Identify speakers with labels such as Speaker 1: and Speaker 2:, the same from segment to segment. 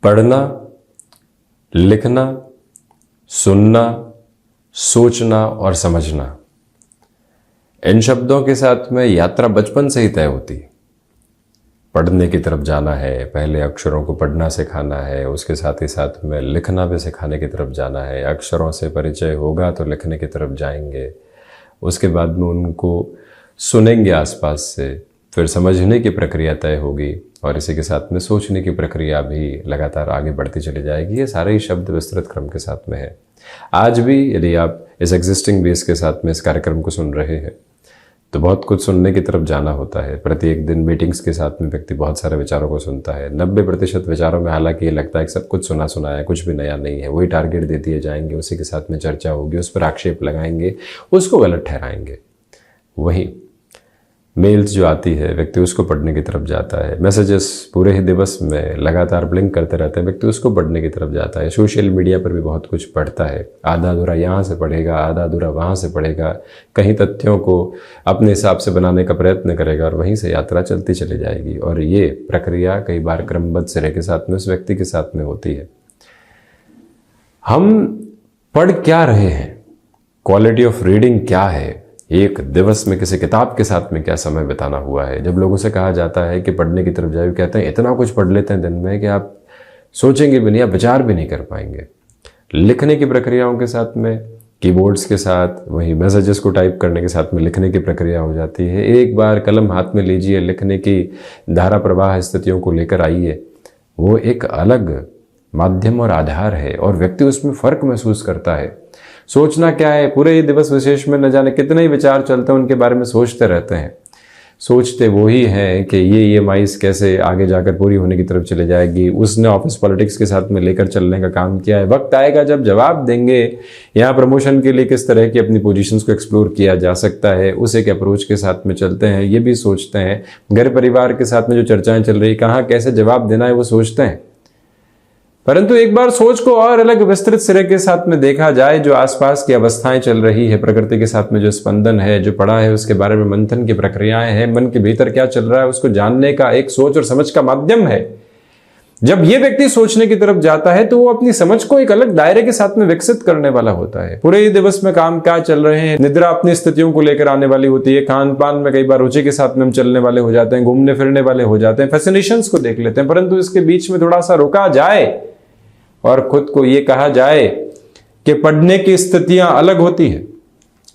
Speaker 1: पढ़ना, लिखना, सुनना, सोचना और समझना, इन शब्दों के साथ में यात्रा बचपन से ही तय होती है। पढ़ने की तरफ जाना है, पहले अक्षरों को पढ़ना सिखाना है, उसके साथ ही साथ में लिखना भी सिखाने की तरफ जाना है। अक्षरों से परिचय होगा तो लिखने की तरफ जाएंगे, उसके बाद में उनको सुनेंगे आसपास से, फिर समझने की प्रक्रिया तय होगी और इसी के साथ में सोचने की प्रक्रिया भी लगातार आगे बढ़ती चली जाएगी। ये सारे ही शब्द विस्तृत क्रम के साथ में है। आज भी यदि आप इस एग्जिस्टिंग बेस के साथ में इस कार्यक्रम को सुन रहे हैं तो बहुत कुछ सुनने की तरफ जाना होता है। प्रत्येक दिन मीटिंग्स के साथ में व्यक्ति बहुत सारे विचारों को सुनता है। 90% विचारों में हालांकि ये लगता है कि सब कुछ सुना सुना है, कुछ भी नया नहीं है, वही टारगेट दे दिए जाएंगे, उसी के साथ में चर्चा होगी, उस पर आक्षेप लगाएंगे, उसको गलत ठहराएंगे। वही मेल्स जो आती है, व्यक्ति उसको पढ़ने की तरफ जाता है। मैसेजेस पूरे ही दिवस में लगातार ब्लिंक करते रहते हैं, व्यक्ति उसको पढ़ने की तरफ जाता है। सोशल मीडिया पर भी बहुत कुछ पढ़ता है, आधा अधूरा यहाँ से पढ़ेगा, आधा अधूरा वहाँ से पढ़ेगा, कहीं तथ्यों को अपने हिसाब से बनाने का प्रयत्न करेगा और वहीं से यात्रा चलती चली जाएगी। और ये प्रक्रिया कई बार क्रमबद्ध सिरे के साथ में उस व्यक्ति के साथ में होती है। हम पढ़ क्या रहे हैं, क्वालिटी ऑफ रीडिंग क्या है, एक दिवस में किसी किताब के साथ में क्या समय बिताना हुआ है। जब लोगों से कहा जाता है कि पढ़ने की तरफ जाइए, कहते हैं इतना कुछ पढ़ लेते हैं दिन में कि आप सोचेंगे भी नहीं, आप विचार भी नहीं कर पाएंगे। लिखने की प्रक्रियाओं के साथ में, कीबोर्ड्स के साथ, वही मैसेजेस को टाइप करने के साथ में लिखने की प्रक्रिया हो जाती है। एक बार कलम हाथ में लीजिए, लिखने की धारा प्रवाह स्थितियों को लेकर आइए, वो एक अलग माध्यम और आधार है और व्यक्ति उसमें फर्क महसूस करता है। सोचना क्या है, पूरे ही दिवस विशेष में न जाने कितने ही विचार चलते हैं, उनके बारे में सोचते रहते हैं। सोचते वही हैं कि ये ईएमआईज कैसे आगे जाकर पूरी होने की तरफ चले जाएगी, उसने ऑफिस पॉलिटिक्स के साथ में लेकर चलने का काम किया है, वक्त आएगा जब जवाब देंगे, यहाँ प्रमोशन के लिए किस तरह की अपनी पोजीशंस को एक्सप्लोर किया जा सकता है, उस एक अप्रोच के साथ में चलते हैं। ये भी सोचते हैं, घर परिवार के साथ में जो चर्चाएं चल रही, कहाँ कैसे जवाब देना है, वो सोचते हैं। परंतु एक बार सोच को और अलग विस्तृत सिरे के साथ में देखा जाए, जो आसपास की अवस्थाएं चल रही है, प्रकृति के साथ में जो स्पंदन है, जो पड़ा है, उसके बारे में मंथन की प्रक्रियाएं हैं, मन के भीतर क्या चल रहा है उसको जानने का एक सोच और समझ का माध्यम है। जब ये व्यक्ति सोचने की तरफ जाता है तो वो अपनी समझ को एक अलग दायरे के साथ में विकसित करने वाला होता है। पूरे ही दिवस में काम क्या चल रहे हैं, निद्रा अपनी स्थितियों को लेकर आने वाली होती है, खान पान में कई बार रुचि के साथ में हम चलने वाले हो जाते हैं, घूमने फिरने वाले हो जाते हैं, फैसिनेशंस को देख लेते हैं। परंतु इसके बीच में थोड़ा सा रुका जाए और खुद को ये कहा जाए कि पढ़ने की स्थितियां अलग होती है,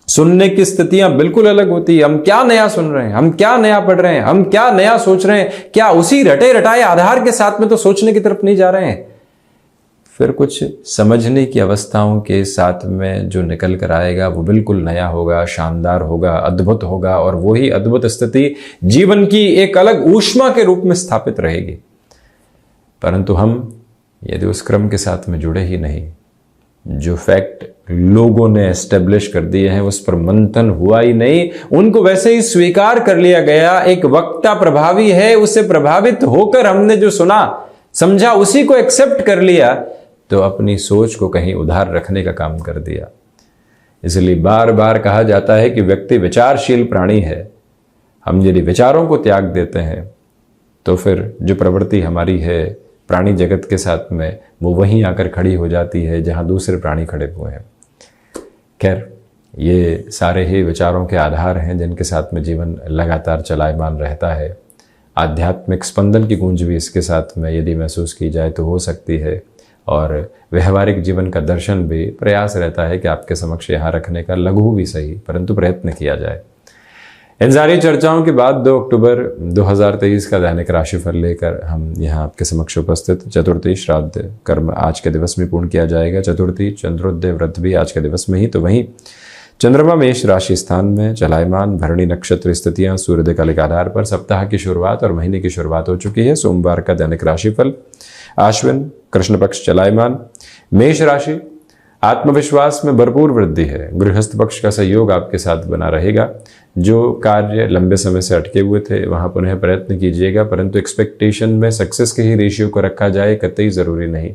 Speaker 1: सुनने की स्थितियां बिल्कुल अलग होती है। हम क्या नया सुन रहे हैं, हम क्या नया पढ़ रहे हैं, हम क्या नया सोच रहे हैं, क्या उसी रटे रटाए आधार के साथ में तो सोचने की तरफ नहीं जा रहे हैं। फिर कुछ समझने की अवस्थाओं के साथ में जो निकल कर आएगा वो बिल्कुल नया होगा, शानदार होगा, अद्भुत होगा और वही अद्भुत स्थिति जीवन की एक अलग ऊष्मा के रूप में स्थापित रहेगी। परंतु हम यदि उस क्रम के साथ में जुड़े ही नहीं, जो फैक्ट लोगों ने एस्टेब्लिश कर दिए हैं उस पर मंथन हुआ ही नहीं, उनको वैसे ही स्वीकार कर लिया गया, एक वक्ता प्रभावी है, उससे प्रभावित होकर हमने जो सुना समझा उसी को एक्सेप्ट कर लिया, तो अपनी सोच को कहीं उधार रखने का काम कर दिया। इसलिए बार बार कहा जाता है कि व्यक्ति विचारशील प्राणी है। हम यदि विचारों को त्याग देते हैं तो फिर जो प्रवृत्ति हमारी है प्राणी जगत के साथ में, वो वहीं आकर खड़ी हो जाती है जहां दूसरे प्राणी खड़े हुए हैं। खैर, ये सारे ही विचारों के आधार हैं जिनके साथ में जीवन लगातार चलायमान रहता है। आध्यात्मिक स्पंदन की गूंज भी इसके साथ में यदि महसूस की जाए तो हो सकती है, और व्यवहारिक जीवन का दर्शन भी प्रयास रहता है कि आपके समक्ष यहाँ रखने का, लघु भी सही परंतु प्रयत्न किया जाए। इन सारी चर्चाओं के बाद 2 अक्टूबर 2023 का दैनिक राशिफल लेकर हम यहाँ आपके समक्ष उपस्थित। चतुर्थी श्राद्ध कर्म आज के दिवस में पूर्ण किया जाएगा। चतुर्थी चंद्रोदय व्रत भी आज के दिवस में ही। तो वहीं चंद्रमा मेष राशि स्थान में चलायमान, भरणी नक्षत्र स्थितियां सूर्योदय काल के आधार पर सप्ताह की शुरुआत और महीने की शुरुआत हो चुकी है। सोमवार का दैनिक राशिफल, आश्विन कृष्ण पक्ष चलायमान, मेष राशि, आत्मविश्वास में भरपूर वृद्धि है। गृहस्थ पक्ष का सहयोग आपके साथ बना रहेगा। जो कार्य लंबे समय से अटके हुए थे वहां पुनः प्रयत्न कीजिएगा, परंतु एक्सपेक्टेशन में सक्सेस के ही रेशियो को रखा जाए कतई जरूरी नहीं।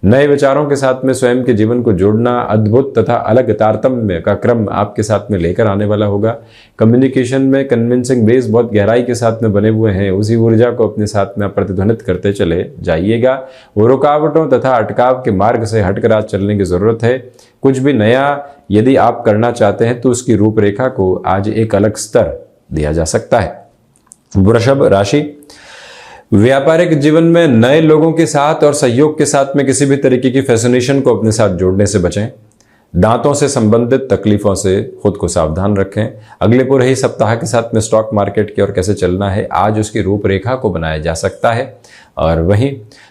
Speaker 1: नए विचारों के साथ में स्वयं के जीवन को जोड़ना, अद्भुत तथा अलग तारतम्य का क्रम आपके साथ में लेकर आने वाला होगा। कम्युनिकेशन में कन्विंसिंग बेस बहुत गहराई के साथ में बने हुए हैं, उसी ऊर्जा को अपने साथ में आप प्रतिध्वनित करते चले जाइएगा। वो रुकावटों तथा अटकाव के मार्ग से हटकर आज चलने की जरूरत है। कुछ भी नया यदि आप करना चाहते हैं तो उसकी रूपरेखा को आज एक अलग स्तर दिया जा सकता है। वृषभ राशि, व्यापारिक जीवन में नए लोगों के साथ और सहयोग के साथ में किसी भी तरीके की फैसिनेशन को अपने साथ जोड़ने से बचें। दांतों से संबंधित तकलीफों से खुद को सावधान रखें। अगले पूरे ही सप्ताह के साथ में स्टॉक मार्केट की ओर कैसे चलना है, आज उसकी रूपरेखा को बनाया जा सकता है। और वहीं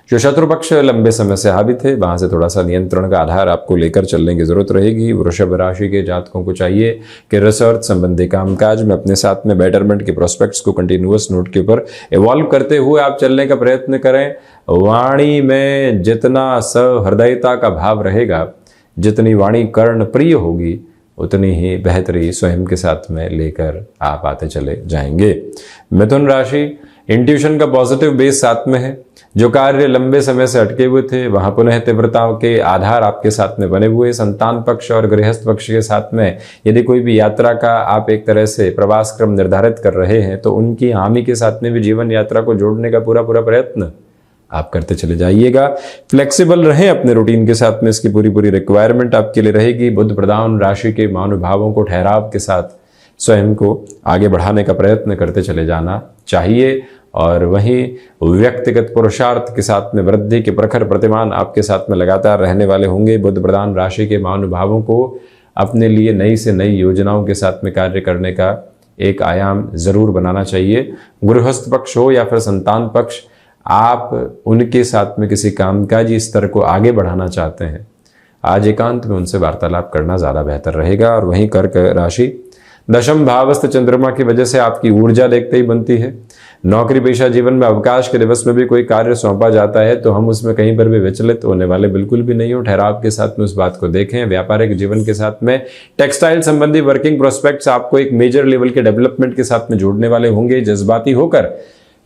Speaker 1: जो शत्रु पक्ष लंबे समय से हावी थे, वहां से थोड़ा सा नियंत्रण का आधार आपको लेकर चलने की जरूरत रहेगी। वृषभ राशि के जातकों को चाहिए कि रिसर्च संबंधी कामकाज में अपने साथ में बेटरमेंट के प्रोस्पेक्ट्स को कंटिन्यूअस नोट के ऊपर इवॉल्व करते हुए आप चलने का प्रयत्न करें। वाणी में जितना सहृदयता का भाव रहेगा, जितनी वाणी कर्ण प्रिय होगी, उतनी ही बेहतरी स्वयं के साथ में लेकर आप आते चले जाएंगे। मिथुन राशि, इंट्यूशन का पॉजिटिव बेस साथ में है। जो कार्य लंबे समय से अटके हुए थे, वहां पुनः तीव्रताओं के आधार आपके साथ में बने हुए। संतान पक्ष और गृहस्थ पक्ष के साथ में यदि कोई भी यात्रा का आप एक तरह से प्रवास क्रम निर्धारित कर रहे हैं, तो उनकी हामी के साथ में भी जीवन यात्रा को जोड़ने का पूरा प्रयत्न आप करते चले जाइएगा। फ्लेक्सिबल रहें अपने रूटीन के साथ में, इसकी पूरी रिक्वायरमेंट आपके लिए रहेगी। बुध प्रधान राशि के महानुभावों को ठहराव के साथ स्वयं को आगे बढ़ाने का प्रयत्न करते चले जाना चाहिए। और वहीं व्यक्तिगत पुरुषार्थ के साथ में वृद्धि के प्रखर प्रतिमान आपके साथ में लगातार रहने वाले होंगे। बुध प्रधान राशि के महानुभावों को अपने लिए नई से नई योजनाओं के साथ में कार्य करने का एक आयाम जरूर बनाना चाहिए। गृहस्थ पक्ष हो या फिर संतान पक्ष, आप उनके साथ में किसी कामकाजी स्तर को आगे बढ़ाना चाहते हैं, आज एकांत में उनसे वार्तालाप करना ज्यादा बेहतर रहेगा। और वहीं कर्क राशि, दशम भावस्थ चंद्रमा की वजह से आपकी ऊर्जा देखते ही बनती है। नौकरी पेशा जीवन में अवकाश के दिवस में भी कोई कार्य सौंपा जाता है तो हम उसमें कहीं पर भी विचलित होने वाले बिल्कुल भी नहीं हो। ठहराव के साथ में उस बात को देखें। व्यापारिक जीवन के साथ में टेक्सटाइल संबंधी वर्किंग प्रोस्पेक्ट्स आपको एक मेजर लेवल के डेवलपमेंट के साथ में जोड़ने वाले होंगे। जज्बाती होकर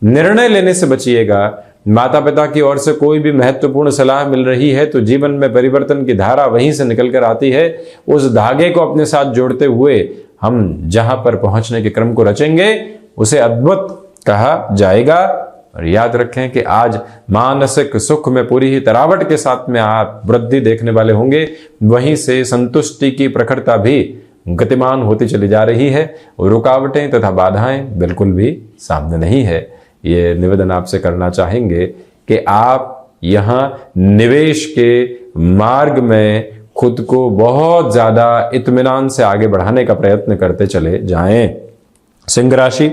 Speaker 1: निर्णय लेने से बचिएगा। माता पिता की ओर से कोई भी महत्वपूर्ण सलाह मिल रही है तो जीवन में परिवर्तन की धारा वहीं से निकल कर आती है। उस धागे को अपने साथ जोड़ते हुए हम जहां पर पहुंचने के क्रम को रचेंगे, उसे अद्भुत कहा जाएगा। और याद रखें कि आज मानसिक सुख में पूरी ही तरावट के साथ में आप वृद्धि देखने वाले होंगे। वहीं से संतुष्टि की प्रखरता भी गतिमान होती चली जा रही है। रुकावटें तथा बाधाएं बिल्कुल भी सामने नहीं है। ये निवेदन आपसे करना चाहेंगे कि आप यहाँ निवेश के मार्ग में खुद को बहुत ज्यादा इत्मीनान से आगे बढ़ाने का प्रयत्न करते चले जाएं। सिंह राशि,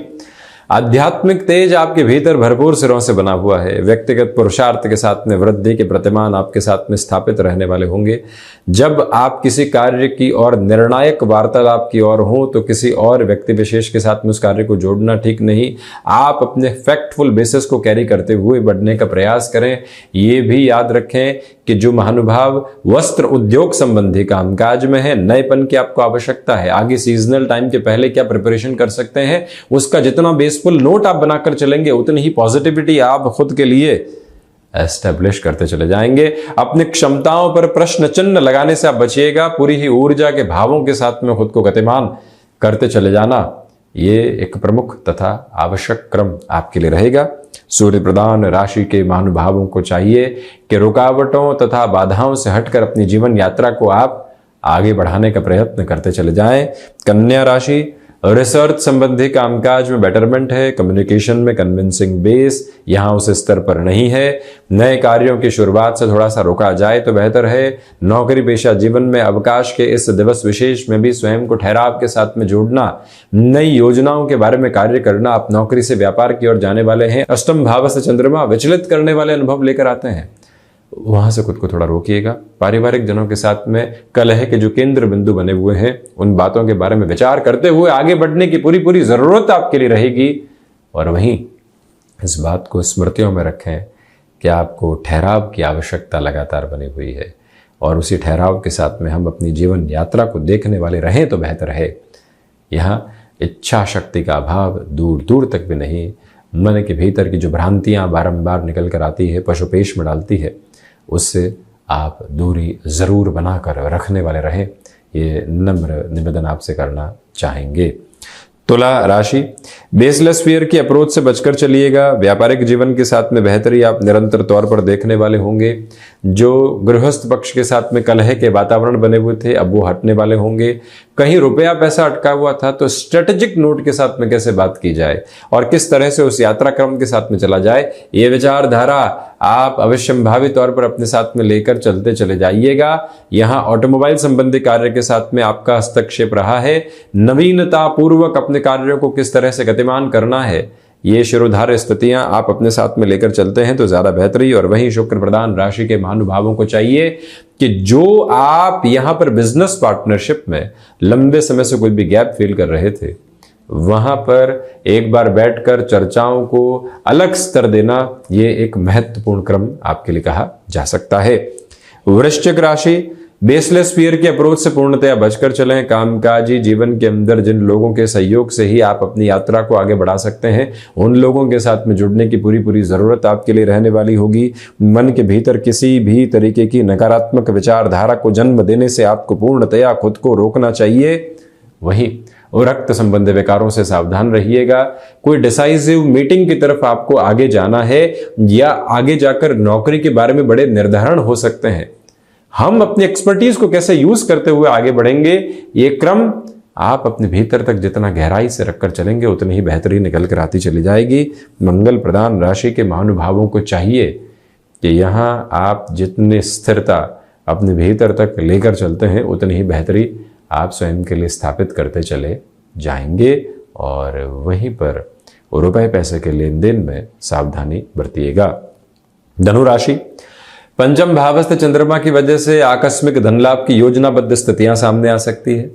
Speaker 1: आध्यात्मिक तेज आपके भीतर भरपूर सिरों से बना हुआ है। व्यक्तिगत पुरुषार्थ के साथ में वृद्धि के प्रतिमान आपके साथ में स्थापित रहने वाले होंगे। जब आप किसी कार्य की और निर्णायक वार्तालाप की ओर हो तो किसी और व्यक्ति विशेष के साथ में उस कार्य को जोड़ना ठीक नहीं। आप अपने फैक्टफुल बेसिस को कैरी करते हुए बढ़ने का प्रयास करें। ये भी याद रखें कि जो महानुभाव वस्त्र उद्योग संबंधी कामकाज में है, नएपन की आपको आवश्यकता है। आगे सीजनल टाइम के पहले क्या प्रिपरेशन कर सकते हैं, उसका जितना बेसफुल नोट आप बनाकर चलेंगे, उतनी ही पॉजिटिविटी आप खुद के लिए एस्टेब्लिश करते चले जाएंगे। अपनी क्षमताओं पर प्रश्न चिन्ह लगाने से आप बचिएगा। पूरी ही ऊर्जा के भावों के साथ में खुद को गतिमान करते चले जाना, ये एक प्रमुख तथा आवश्यक क्रम आपके लिए रहेगा। सूर्य प्रधान राशि के महानुभावों को चाहिए कि रुकावटों तथा बाधाओं से हटकर अपनी जीवन यात्रा को आप आगे बढ़ाने का प्रयत्न करते चले जाएं। कन्या राशि, रिसर्च संबंधी कामकाज में बेटरमेंट है। कम्युनिकेशन में कन्विंसिंग बेस यहां उस स्तर पर नहीं है। नए कार्यों की शुरुआत से थोड़ा सा रुका जाए तो बेहतर है। नौकरी पेशा जीवन में अवकाश के इस दिवस विशेष में भी स्वयं को ठहराव के साथ में जोड़ना, नई योजनाओं के बारे में कार्य करना। आप नौकरी से व्यापार की ओर जाने वाले हैं। अष्टम भाव से चंद्रमा विचलित करने वाले अनुभव लेकर आते हैं, वहां से खुद को थोड़ा रोकिएगा। पारिवारिक जनों के साथ में कलह के जो केंद्र बिंदु बने हुए हैं, उन बातों के बारे में विचार करते हुए आगे बढ़ने की पूरी जरूरत आपके लिए रहेगी। और वहीं इस बात को स्मृतियों में रखें कि आपको ठहराव की आवश्यकता लगातार बनी हुई है और उसी ठहराव के साथ में हम अपनी जीवन यात्रा को देखने वाले रहें तो बेहतर है। यहाँ इच्छा शक्ति का अभाव दूर दूर तक भी नहीं। मन के भीतर की जो भ्रांतियां बारंबार निकल कर आती है, पशुपेश में डालती है, उससे आप दूरी ज़रूर बनाकर रखने वाले रहें, ये नम्र निवेदन आपसे करना चाहेंगे। तुला राशि, बेसलेस फियर की अप्रोच से बचकर चलिएगा। व्यापारिक जीवन के साथ में बेहतरी आप निरंतर तौर पर देखने वाले होंगे। जो गृहस्थ पक्ष के साथ में कलह के वातावरण बने हुए थे, अब वो हटने वाले होंगे। कहीं रुपया पैसा अटका हुआ था तो स्ट्रेटेजिक नोट के साथ में कैसे बात की जाए और किस तरह से उस यात्रा क्रम के साथ में चला जाए, ये विचारधारा आप अवश्यंभावी तौर पर अपने साथ में लेकर चलते चले जाइएगा। यहाँ ऑटोमोबाइल संबंधी कार्य के साथ में आपका हस्तक्षेप रहा है। नवीनता पूर्वक अपने कार्यों को किस तरह से गतिमान करना है, ये शिरोधार्य स्थितियां आप अपने साथ में लेकर चलते हैं तो ज्यादा बेहतरी। और वहीं शुक्र प्रधान राशि के महानुभावों को चाहिए कि जो आप यहां पर बिजनेस पार्टनरशिप में लंबे समय से कोई भी गैप फील कर रहे थे, वहां पर एक बार बैठकर चर्चाओं को अलग स्तर देना, ये एक महत्वपूर्ण क्रम आपके लिए कहा जा सकता है। वृश्चिक राशि, बेसलेस फियर की अप्रोच से पूर्णतया बचकर चलें। कामकाजी जीवन के अंदर जिन लोगों के सहयोग से ही आप अपनी यात्रा को आगे बढ़ा सकते हैं, उन लोगों के साथ में जुड़ने की पूरी जरूरत आपके लिए रहने वाली होगी। मन के भीतर किसी भी तरीके की नकारात्मक विचारधारा को जन्म देने से आपको पूर्णतया खुद को रोकना चाहिए। वहीं रक्त संबंधी विकारों से सावधान रहिएगा। कोई डिसाइसिव मीटिंग की तरफ आपको आगे जाना है या आगे जाकर नौकरी के बारे में बड़े निर्धारण हो सकते हैं। हम अपनी एक्सपर्टीज को कैसे यूज करते हुए आगे बढ़ेंगे, ये क्रम आप अपने भीतर तक जितना गहराई से रखकर चलेंगे उतनी ही बेहतरीन निकल कर आती चली जाएगी। मंगल प्रधान राशि के महानुभावों को चाहिए कि यहां आप जितनी स्थिरता अपने भीतर तक लेकर चलते हैं उतनी ही बेहतरी आप स्वयं के लिए स्थापित करते चले जाएंगे। और वहीं पर रुपए पैसे के लेन देन में सावधानी बरतिएगा। धनु राशि, पंचम भावस्थ चंद्रमा की वजह से आकस्मिक धन लाभ की योजनाबद्ध स्थितियां सामने आ सकती है।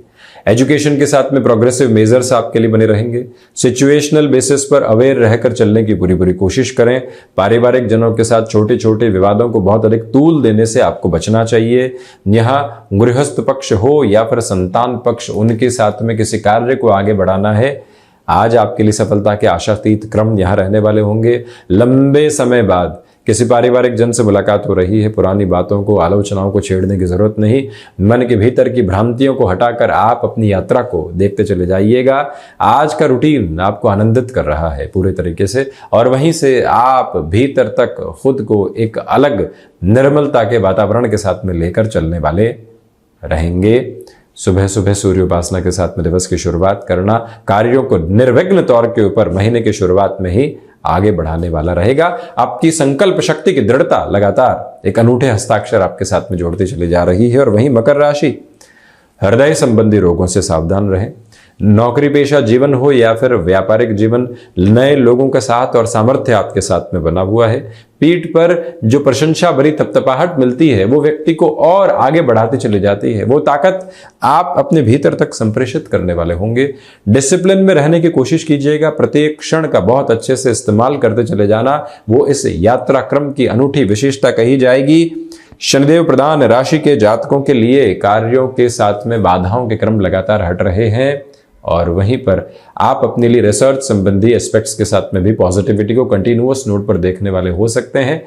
Speaker 1: एजुकेशन के साथ में प्रोग्रेसिव मेजर्स आपके लिए बने रहेंगे। सिचुएशनल बेसिस पर अवेयर रहकर चलने की पूरी कोशिश करें। पारिवारिक जनों के साथ छोटे छोटे विवादों को बहुत अधिक तूल देने से आपको बचना चाहिए। यहाँ गृहस्थ पक्ष हो या फिर संतान पक्ष, उनके साथ में किसी कार्य को आगे बढ़ाना है। आज आपके लिए सफलता के आशातीत क्रम यहाँ रहने वाले होंगे। लंबे समय बाद किसी पारिवारिक जन से मुलाकात हो रही है। पुरानी बातों को, आलोचनाओं को छेड़ने की जरूरत नहीं। मन के भीतर की भ्रांतियों को हटाकर आप अपनी यात्रा को देखते चले जाइएगा। आज का रूटीन आपको आनंदित कर रहा है पूरे तरीके से, और वहीं से आप भीतर तक खुद को एक अलग निर्मलता के वातावरण के साथ में लेकर चलने वाले रहेंगे। सुबह सुबह सूर्य उपासना के साथ में दिवस की शुरुआत करना कार्यों को निर्विघ्न तौर के ऊपर महीने की शुरुआत में ही आगे बढ़ाने वाला रहेगा। आपकी संकल्प शक्ति की दृढ़ता लगातार एक अनूठे हस्ताक्षर आपके साथ में जोड़ती चली जा रही है। और वहीं मकर राशि, हृदय संबंधी रोगों से सावधान रहें। नौकरी पेशा जीवन हो या फिर व्यापारिक जीवन, नए लोगों का साथ और सामर्थ्य आपके साथ में बना हुआ है। पीठ पर जो प्रशंसा भरी थपथपाहट मिलती है वो व्यक्ति को और आगे बढ़ाती चली जाती है। वो ताकत आप अपने भीतर तक संप्रेषित करने वाले होंगे। डिसिप्लिन में रहने की कोशिश कीजिएगा। प्रत्येक क्षण का बहुत अच्छे से इस्तेमाल करते चले जाना, वो इस यात्रा क्रम की अनूठी विशेषता कही जाएगी। शनिदेव प्रधान राशि के जातकों के लिए कार्यों के साथ में बाधाओं के क्रम लगातार हट रहे हैं। और वहीं पर आप अपने लिए रिसर्च संबंधी एस्पेक्ट्स के साथ में भी पॉजिटिविटी को कंटिन्यूअस नोट पर देखने वाले हो सकते हैं।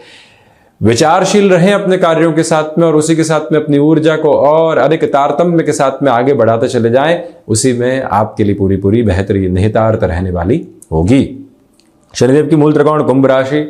Speaker 1: विचारशील रहें अपने कार्यों के साथ में और उसी के साथ में अपनी ऊर्जा को और अधिक तारतम्य के साथ में आगे बढ़ाते चले जाएं। उसी में आपके लिए पूरी बेहतरीन निहितार्थ रहने वाली होगी। शनिदेव की मूल त्रिकोण कुंभ राशि,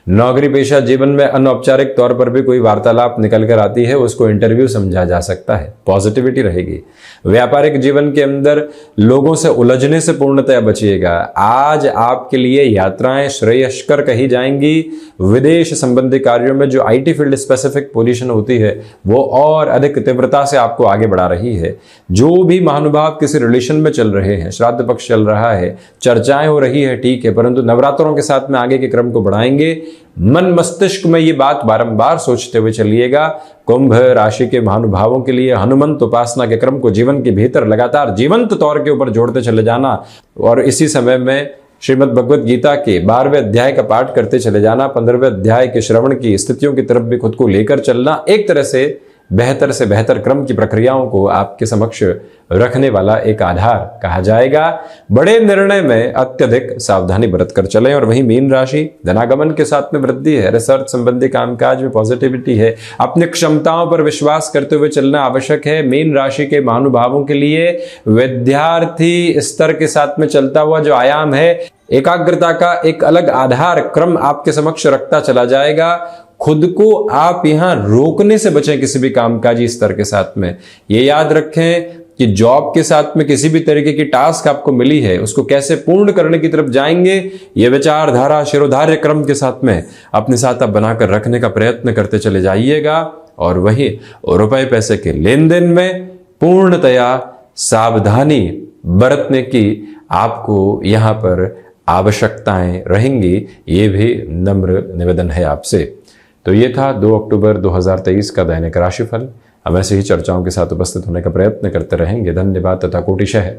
Speaker 1: नौकरी पेशा जीवन में अनौपचारिक तौर पर भी कोई वार्तालाप निकल कर आती है, उसको इंटरव्यू समझा जा सकता है। पॉजिटिविटी रहेगी। व्यापारिक जीवन के अंदर लोगों से उलझने से पूर्णतया बचिएगा। आज आपके लिए यात्राएं श्रेयस्कर कही जाएंगी। विदेश संबंधी कार्यों में जो आईटी फील्ड स्पेसिफिक पोजीशन होती है वो और अधिक तीव्रता से आपको आगे बढ़ा रही है। जो भी महानुभाव किसी रिलेशन में चल रहे हैं, श्राद्ध पक्ष चल रहा है, चर्चाएं हो रही है, ठीक है, परंतु नवरात्रों के साथ में आगे के क्रम को बढ़ाएंगे। मन मस्तिष्क में ये बात बारंबार सोचते हुए चलिएगा। कुंभ राशि के महानुभावों के लिए हनुमंत उपासना के क्रम को जीवन के भीतर लगातार जीवंत तौर के ऊपर जोड़ते चले जाना और इसी समय में श्रीमद् भगवत गीता के 12वें अध्याय का पाठ करते चले जाना, 15वें अध्याय के श्रवण की स्थितियों की तरफ भी खुद को लेकर चलना, एक तरह से बेहतर से बेहतर क्रम की प्रक्रियाओं को आपके समक्ष रखने वाला एक आधार कहा जाएगा। बड़े निर्णय में अत्यधिक सावधानी बरत कर चलें। और वहीं मीन राशि, धनागमन के साथ में वृद्धि है, रिसर्च संबंधी कामकाज में पॉजिटिविटी है, अपनी क्षमताओं पर विश्वास करते हुए चलना आवश्यक है। मीन राशि के महानुभावों के लिए विद्यार्थी स्तर के साथ में चलता हुआ जो आयाम है, एकाग्रता का एक अलग आधार क्रम आपके समक्ष रखता चला जाएगा। खुद को आप यहां रोकने से बचें किसी भी कामकाजी स्तर के साथ में। ये याद रखें कि जॉब के साथ में किसी भी तरीके की टास्क आपको मिली है, उसको कैसे पूर्ण करने की तरफ जाएंगे, ये विचारधारा शिरोधार्य क्रम के साथ में अपने साथ आप बनाकर रखने का प्रयत्न करते चले जाइएगा। और वही रुपए पैसे के लेन देन में पूर्णतया सावधानी बरतने की आपको यहां पर आवश्यकताएं रहेंगी, ये भी नम्र निवेदन है आपसे। तो ये था 2 अक्टूबर 2023 का दैनिक राशिफल। हम ऐसे ही चर्चाओं के साथ उपस्थित होने का प्रयत्न करते रहेंगे। धन्यवाद तथा कोटिशः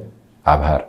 Speaker 1: आभार।